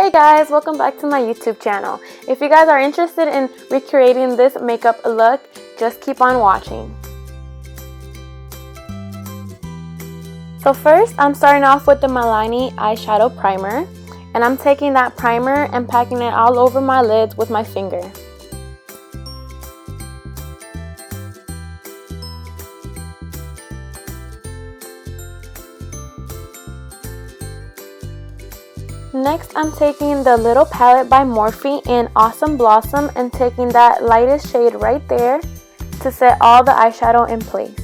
Hey guys, welcome back to my YouTube channel. If you guys are interested in recreating this makeup look, just keep on watching. So first, I'm starting off with the Milani Eyeshadow Primer. And I'm taking that primer and packing it all over my lids with my finger. Next, I'm taking the little palette by Morphe in Awesome Blossom and taking that lightest shade right there to set all the eyeshadow in place.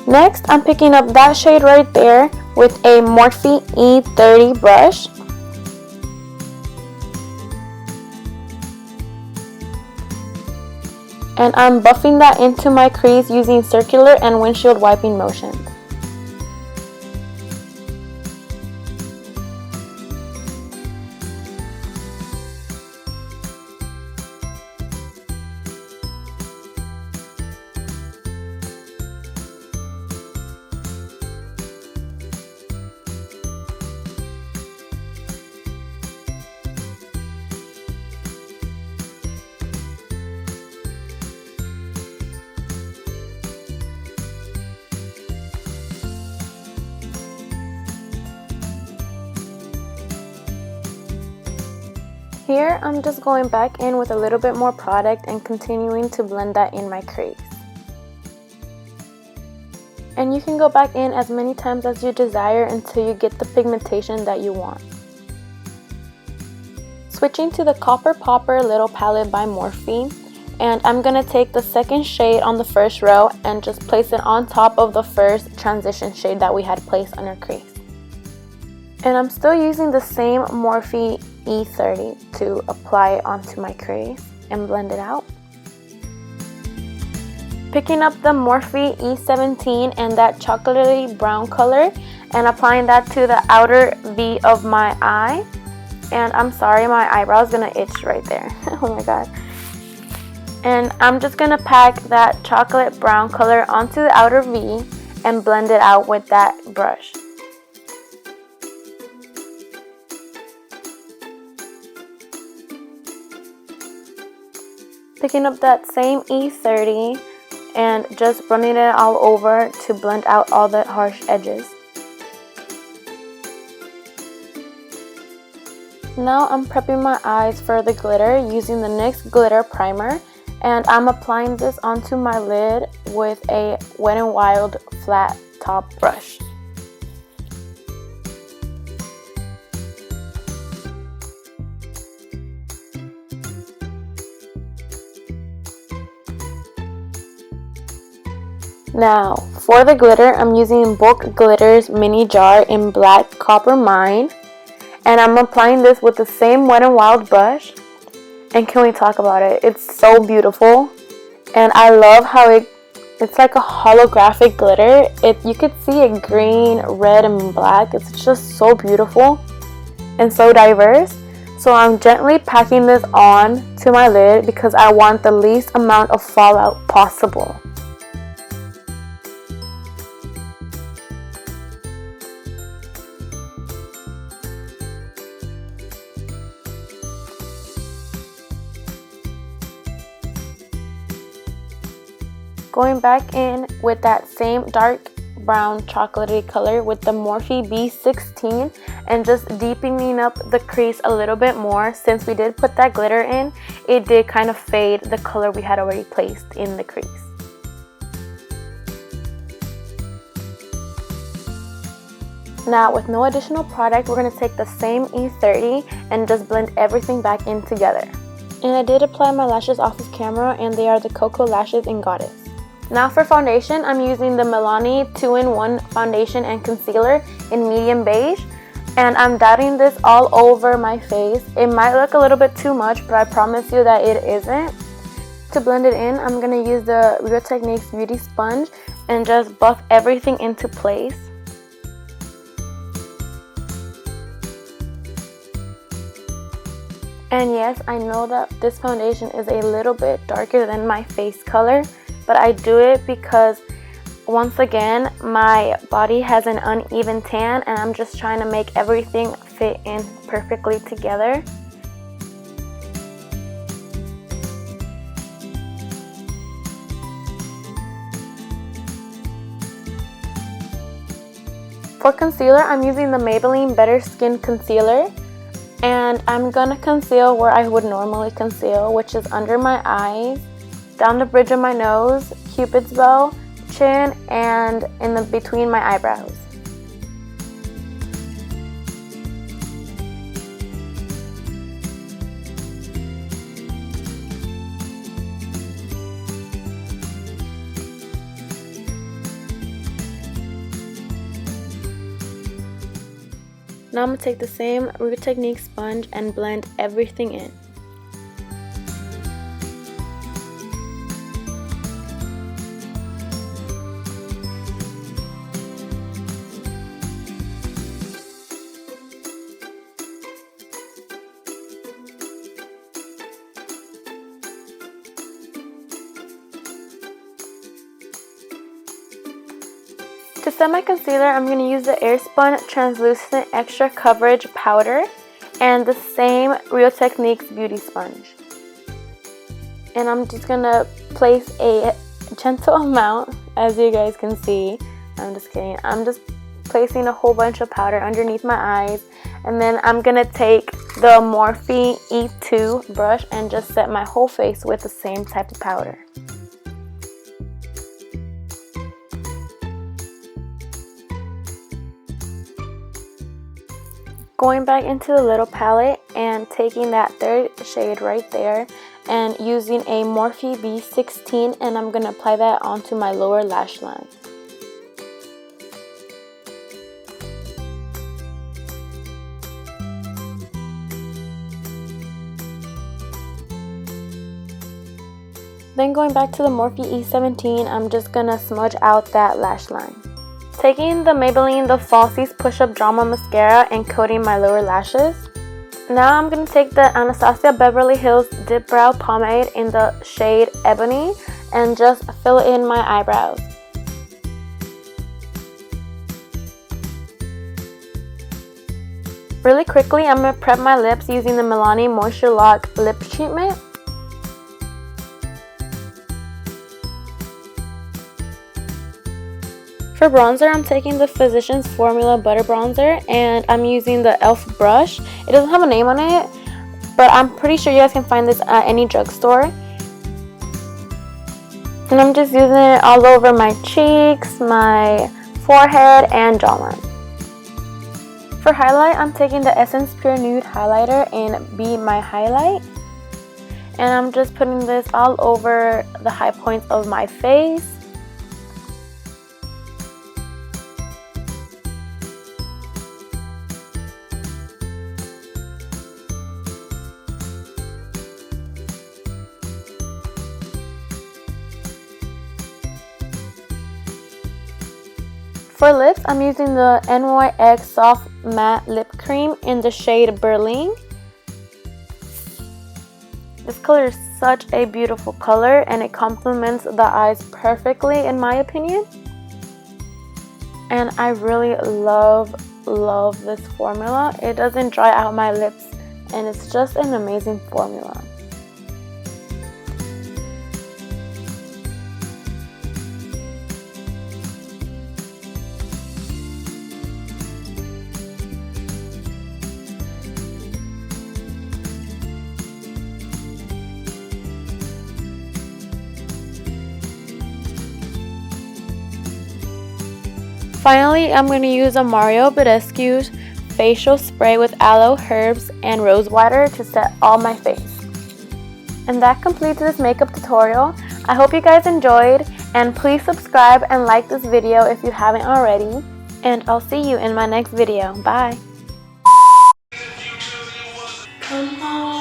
Next, I'm picking up that shade right there with a Morphe E30 brush. And I'm buffing that into my crease using circular and windshield wiping motions. Here, I'm just going back in with a little bit more product and continuing to blend that in my crease. And you can go back in as many times as you desire until you get the pigmentation that you want. Switching to the Copper Popper Little Palette by Morphe, and I'm going to take the second shade on the first row and just place it on top of the first transition shade that we had placed on our crease. And I'm still using the same Morphe E30 to apply it onto my crease and blend it out. Picking up the Morphe E17 and that chocolatey brown color and applying that to the outer V of my eye. And I'm sorry, my eyebrow is gonna itch right there. Oh my god. And I'm just gonna pack that chocolate brown color onto the outer V and blend it out with that brush. Picking up that same E30 and just running it all over to blend out all the harsh edges. Now I'm prepping my eyes for the glitter using the NYX Glitter Primer, and I'm applying this onto my lid with a Wet n Wild flat top brush. Now, for the glitter, I'm using Bulk Glitters mini jar in black copper mine. And I'm applying this with the same Wet n Wild brush. And can we talk about it? It's so beautiful. And I love how it's like a holographic glitter. You could see it green, red, and black. It's just so beautiful and so diverse. So I'm gently packing this on to my lid because I want the least amount of fallout possible. Going back in with that same dark brown chocolatey color with the Morphe B16 and just deepening up the crease a little bit more. Since we did put that glitter in, it did kind of fade the color we had already placed in the crease. Now with no additional product, we're going to take the same E30 and just blend everything back in together. And I did apply my lashes off of camera, and they are the Koko lashes in Goddess. Now for foundation, I'm using the Milani 2-in-1 foundation and concealer in medium beige, and I'm dotting this all over my face. It might look a little bit too much, but I promise you that it isn't. To blend it in, I'm going to use the Real Techniques Beauty Sponge and just buff everything into place. And yes, I know that this foundation is a little bit darker than my face color, but I do it because once again, my body has an uneven tan and I'm just trying to make everything fit in perfectly together. For concealer, I'm using the Maybelline Better Skin Concealer. And I'm gonna conceal where I would normally conceal, which is under my eyes, down the bridge of my nose, Cupid's bow, chin, and in the between my eyebrows. Now I'm going to take the same Root Technique sponge and blend everything in. To set my concealer, I'm going to use the Airspun Translucent Extra Coverage Powder and the same Real Techniques Beauty Sponge. And I'm just going to place a gentle amount, as you guys can see. I'm just kidding. I'm just placing a whole bunch of powder underneath my eyes. And then I'm going to take the Morphe E2 brush and just set my whole face with the same type of powder. Going back into the little palette and taking that third shade right there and using a Morphe B16, and I'm going to apply that onto my lower lash line. Then going back to the Morphe E17, I'm just going to smudge out that lash line. Taking the Maybelline The Falsies Push-Up Drama Mascara and coating my lower lashes. Now I'm going to take the Anastasia Beverly Hills Dip Brow Pomade in the shade Ebony and just fill in my eyebrows. Really quickly, I'm going to prep my lips using the Milani Moisture Lock Lip Treatment. For bronzer, I'm taking the Physicians Formula Butter Bronzer and I'm using the e.l.f. brush. It doesn't have a name on it, but I'm pretty sure you guys can find this at any drugstore. And I'm just using it all over my cheeks, my forehead, and jawline. For highlight, I'm taking the Essence Pure Nude Highlighter in Be My Highlight. And I'm just putting this all over the high points of my face. For lips, I'm using the NYX Soft Matte Lip Cream in the shade Berlin. This color is such a beautiful color and it complements the eyes perfectly in my opinion. And I really love this formula. It doesn't dry out my lips and it's just an amazing formula. Finally, I'm going to use a Badescu's facial spray with aloe, herbs, and rosewater to set all my face. And that completes this makeup tutorial. I hope you guys enjoyed, and please subscribe and like this video if you haven't already. And I'll see you in my next video. Bye! Come on.